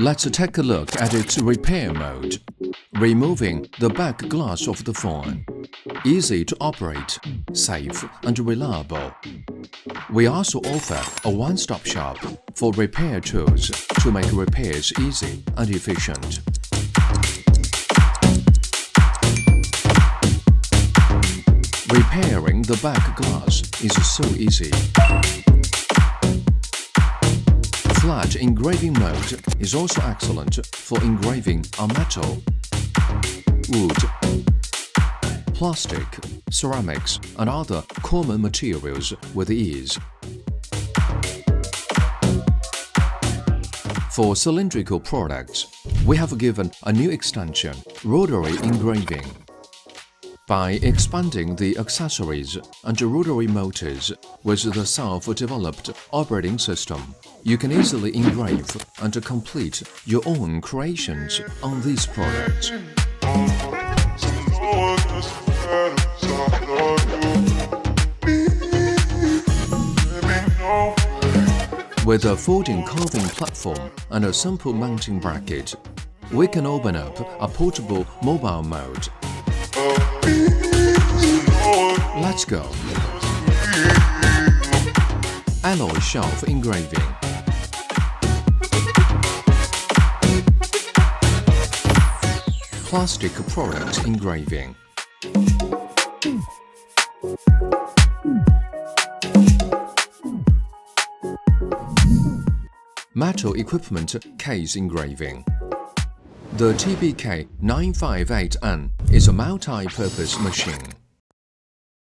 Let's take a look at its repair mode. Removing the back glass of the phone. Easy to operate, safe and reliable. We also offer a one-stop shop for repair tools to make repairs easy and efficient. Repairing the back glass is so easy. Flat engraving mode is also excellent for engraving on metal, wood, plastic, ceramics, and other common materials with ease. For cylindrical products, we have given a new extension, rotary engraving. By expanding the accessories and rotary motors with the self-developed operating system, you can easily engrave and complete your own creations on these products. With a folding carving platform and a simple mounting bracket, we can open up a portable mobile mode. Let's go. Alloy shelf engraving. Plastic product engraving. Metal equipment case engraving. The TBK-958N is a multi-purpose machine.